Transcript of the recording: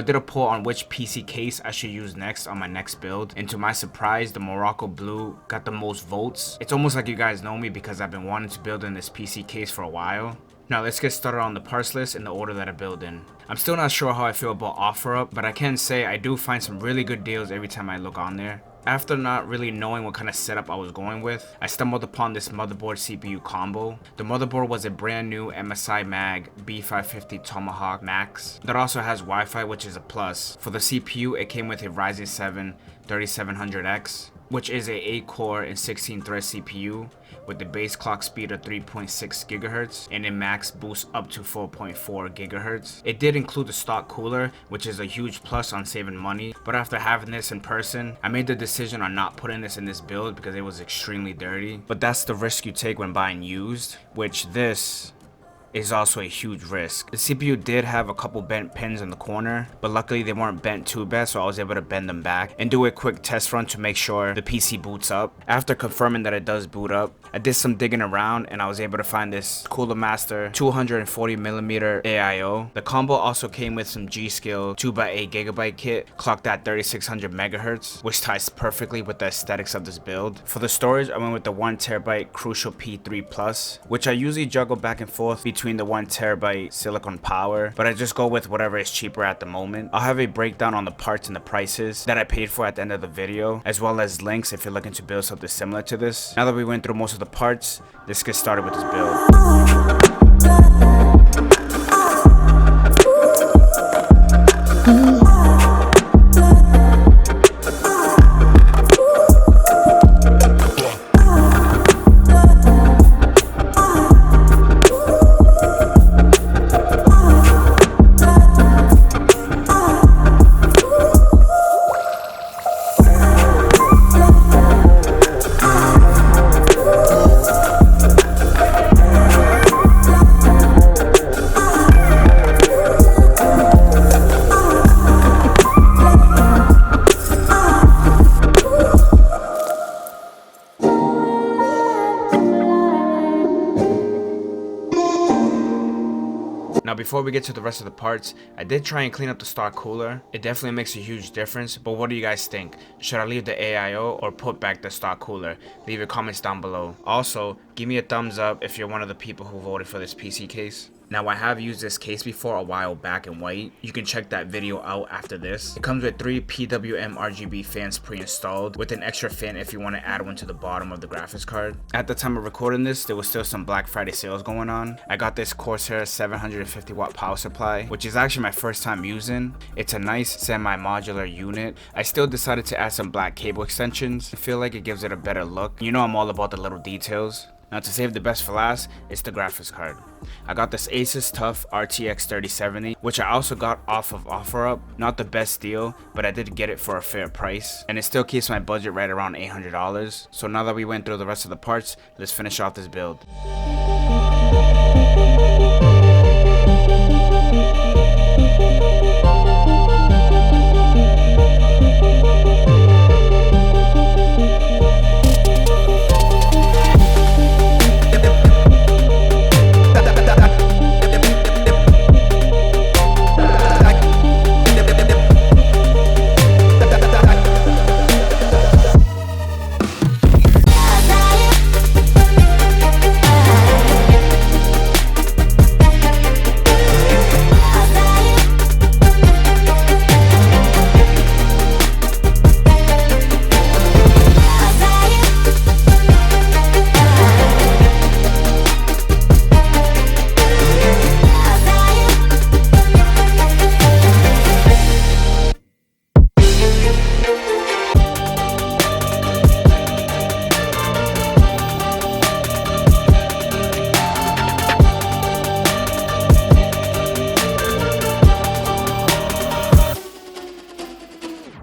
I did a poll on which PC case I should use next on my next build, and to my surprise, the Morocco Blue got the most votes. It's almost like you guys know me because I've been wanting to build in this PC case for a while. Now let's get started on the parts list in the order that I build in. I'm still not sure how I feel about OfferUp, but I can say I do find some really good deals every time I look on there. After not really knowing what kind of setup I was going with, I stumbled upon this motherboard CPU combo. The motherboard was a brand new MSI MAG B550 Tomahawk Max that also has Wi-Fi, which is a plus. For the CPU, it came with a Ryzen 7 3700X, which is a 8-core and 16-thread CPU with the base clock speed of 3.6 GHz and a max boost up to 4.4 GHz. It did include the stock cooler, which is a huge plus on saving money, but after having this in person, I made the decision on not putting this in this build because it was extremely dirty. But that's the risk you take when buying used, which this is also a huge risk. The CPU did have a couple bent pins in the corner, but luckily they weren't bent too bad, so I was able to bend them back and do a quick test run to make sure the PC boots up. After confirming that it does boot up, I did some digging around and I was able to find this Cooler Master 240mm AIO. The combo also came with some G-Skill 2x8GB kit clocked at 3600 MHz, which ties perfectly with the aesthetics of this build. For the storage, I went with the 1TB Crucial P3 Plus, which I usually juggle back and forth between the 1TB silicon power, but I just go with whatever is cheaper at the moment. I'll have a breakdown on the parts and the prices that I paid for at the end of the video, as well as links if you're looking to build something similar to this. Now that we went through most of the parts, let's get started with this build. Now before we get to the rest of the parts, I did try and clean up the stock cooler. It definitely makes a huge difference, but what do you guys think? Should I leave the AIO or put back the stock cooler? Leave your comments down below. Also, give me a thumbs up if you're one of the people who voted for this PC case. Now I have used this case before a while back in white. You can check that video out after this. It comes with 3 PWM RGB fans pre-installed with an extra fan if you want to add one to the bottom of the graphics card. At the time of recording this, there was still some Black Friday sales going on. I got this Corsair 750 watt power supply, which is actually my first time using. It's a nice semi-modular unit. I still decided to add some black cable extensions. I feel like it gives it a better look. You know I'm all about the little details. Now to save the best for last, it's the graphics card. I got this Asus Tuf RTX 3070, which I also got off of OfferUp. Not the best deal, but I did get it for a fair price, and it still keeps my budget right around $800. So now that we went through the rest of the parts, let's finish off this build.